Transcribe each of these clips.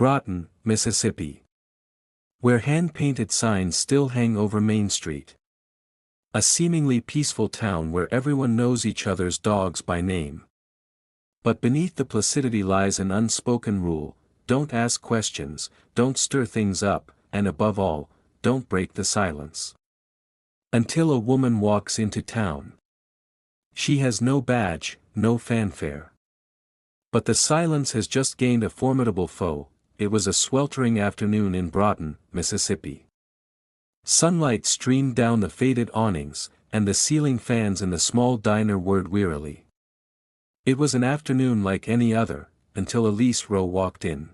Brotten, Mississippi. Where hand-painted signs still hang over Main Street. A seemingly peaceful town where everyone knows each other's dogs by name. But beneath the placidity lies an unspoken rule: don't ask questions, don't stir things up, and above all, don't break the silence. Until a woman walks into town. She has no badge, no fanfare. But the silence has just gained a formidable foe. It was a sweltering afternoon in Brotten, Mississippi. Sunlight streamed down the faded awnings, and the ceiling fans in the small diner whirred wearily. It was an afternoon like any other, until Elise Row walked in.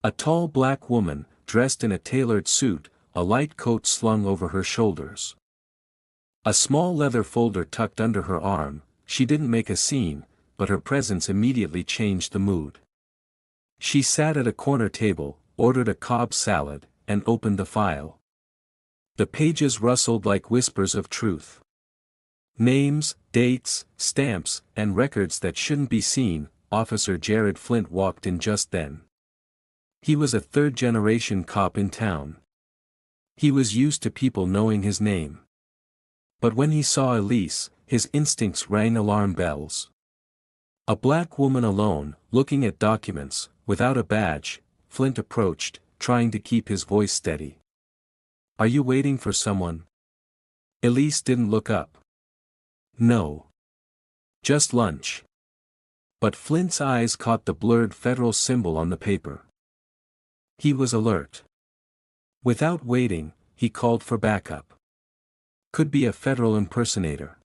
A tall black woman, dressed in a tailored suit, a light coat slung over her shoulders. A small leather folder tucked under her arm. She didn't make a scene, but her presence immediately changed the mood. She sat at a corner table, ordered a Cobb salad, and opened the file. The pages rustled like whispers of truth. Names, dates, stamps, and records that shouldn't be seen. Officer Jared Flint walked in just then. He was a third-generation cop in town. He was used to people knowing his name. But when he saw Elise, his instincts rang alarm bells. A black woman alone, looking at documents, without a badge, Flint approached, trying to keep his voice steady. "Are you waiting for someone?" Elise didn't look up. "No. Just lunch." But Flint's eyes caught the blurred federal symbol on the paper. He was alert. Without waiting, he called for backup. Could be a federal impersonator.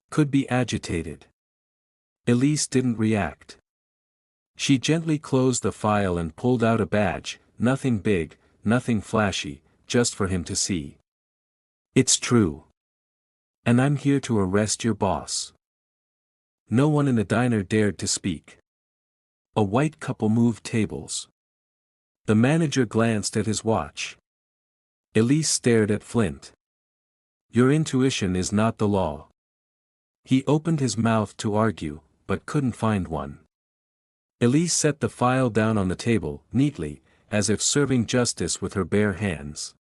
Could be agitated. Elise didn't react. She gently closed the file and pulled out a badge, nothing big, nothing flashy, just for him to see. "It's true. And I'm here to arrest your boss." No one in the diner dared to speak. A white couple moved tables. The manager glanced at his watch. Elise stared at Flint. "Your intuition is not the law." He opened his mouth to argue, but couldn't find one. Elise set the file down on the table, neatly, as if serving justice with her bare hands.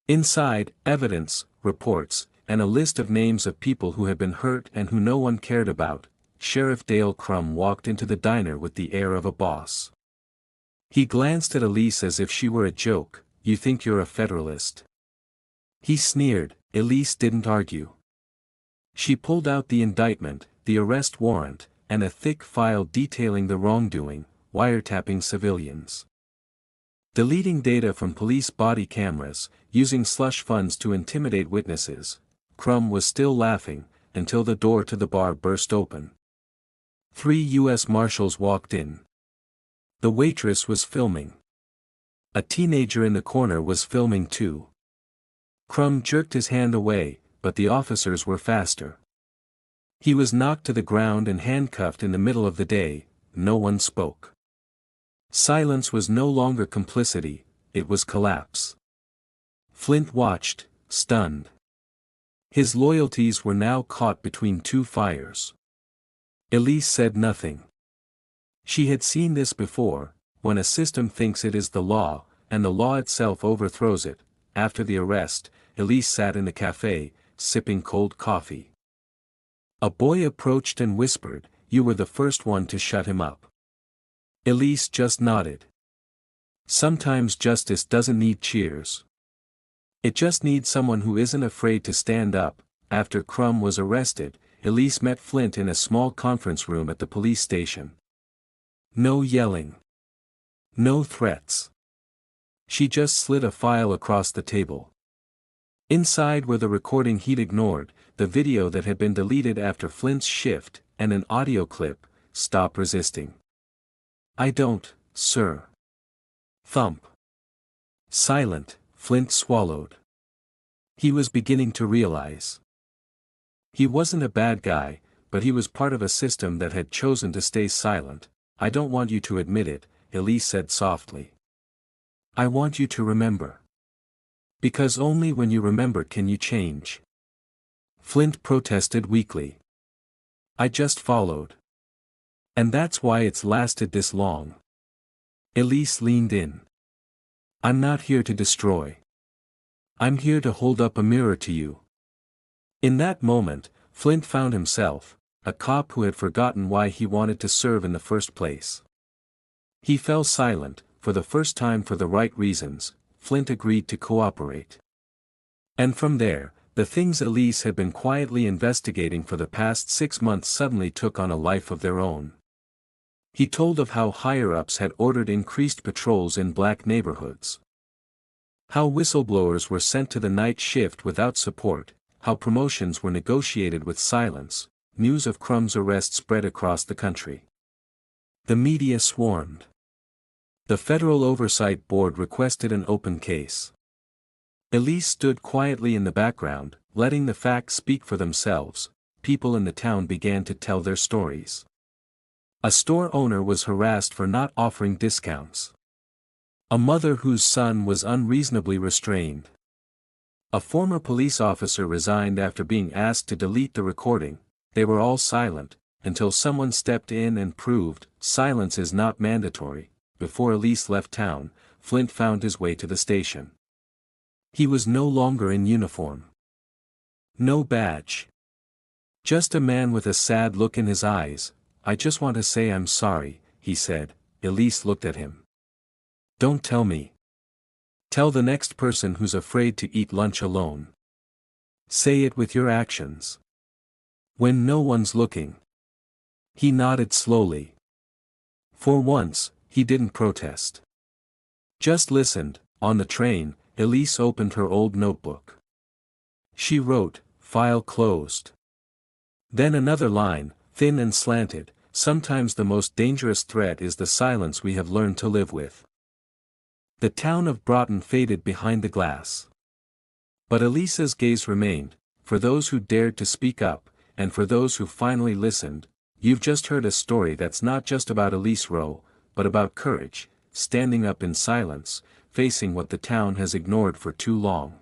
Inside, evidence, reports, and a list of names of people who had been hurt and who no one cared about. Sheriff Dale Crum walked into the diner with the air of a boss. He glanced at Elise as if she were a joke. "You think you're a Federalist?" He sneered. Elise didn't argue. She pulled out the indictment, the arrest warrant, and a thick file detailing the wrongdoing, wiretapping civilians. Deleting data from police body cameras, using slush funds to intimidate witnesses. Crum was still laughing, until the door to the bar burst open. 3 U.S. Marshals walked in. The waitress was filming. A teenager in the corner was filming too. Crum jerked his hand away, but the officers were faster. He was knocked to the ground and handcuffed in the middle of the day. No one spoke. Silence was no longer complicity, it was collapse. Flint watched, stunned. His loyalties were now caught between two fires. Elise said nothing. She had seen this before, when a system thinks it is the law, and the law itself overthrows it. After the arrest, Elise sat in the cafe, sipping cold coffee. A boy approached and whispered, "You were the first one to shut him up." Elise just nodded. Sometimes justice doesn't need cheers. It just needs someone who isn't afraid to stand up. After Crum was arrested, Elise met Flint in a small conference room at the police station. No yelling. No threats. She just slid a file across the table. Inside were the recording he'd ignored, the video that had been deleted after Flint's shift, and an audio clip, "Stop resisting." "I don't, sir." Thump. Silent, Flint swallowed. He was beginning to realize. He wasn't a bad guy, but he was part of a system that had chosen to stay silent. "I don't want you to admit it," Elise said softly. "I want you to remember. Because only when you remember can you change." Flint protested weakly. "I just followed. And that's why it's lasted this long." Elise leaned in. I'm not here to destroy. I'm here to hold up a mirror to you. In that moment, Flint found himself, a cop who had forgotten why he wanted to serve in the first place. He fell silent, for the first time for the right reasons. Flint agreed to cooperate. And from there, the things Elise had been quietly investigating for the past 6 months suddenly took on a life of their own. He told of how higher-ups had ordered increased patrols in black neighborhoods. How whistleblowers were sent to the night shift without support, how promotions were negotiated with silence. News of Crumb's arrest spread across the country. The media swarmed. The Federal Oversight Board requested an open case. Elise stood quietly in the background, letting the facts speak for themselves. People in the town began to tell their stories. A store owner was harassed for not offering discounts. A mother whose son was unreasonably restrained. A former police officer resigned after being asked to delete the recording. They were all silent, until someone stepped in and proved silence is not mandatory. Before Elise left town, Flint found his way to the station. He was no longer in uniform. No badge. Just a man with a sad look in his eyes. I just want to say I'm sorry, he said. Elise looked at him. Don't tell me. Tell the next person who's afraid to eat lunch alone. Say it with your actions. When no one's looking. He nodded slowly. For once, he didn't protest. Just listened. On the train, Elise opened her old notebook. She wrote, "File closed." Then another line, thin and slanted, "Sometimes the most dangerous threat is the silence we have learned to live with." The town of Brotten faded behind the glass. But Elise's gaze remained, for those who dared to speak up, and for those who finally listened. You've just heard a story that's not just about Elise Row, but about courage, standing up in silence, facing what the town has ignored for too long.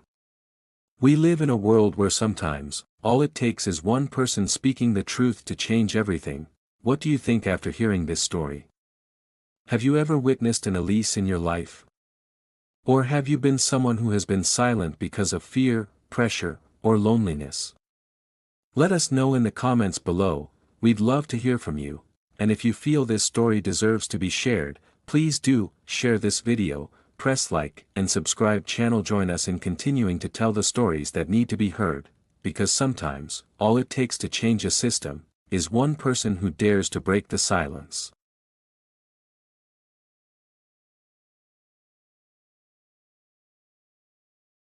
We live in a world where sometimes, all it takes is one person speaking the truth to change everything. What do you think after hearing this story? Have you ever witnessed an Elise in your life? Or have you been someone who has been silent because of fear, pressure, or loneliness? Let us know in the comments below. We'd love to hear from you, and if you feel this story deserves to be shared, please do share this video, press like and subscribe channel. Join us in continuing to tell the stories that need to be heard, because sometimes, all it takes to change a system, is one person who dares to break the silence.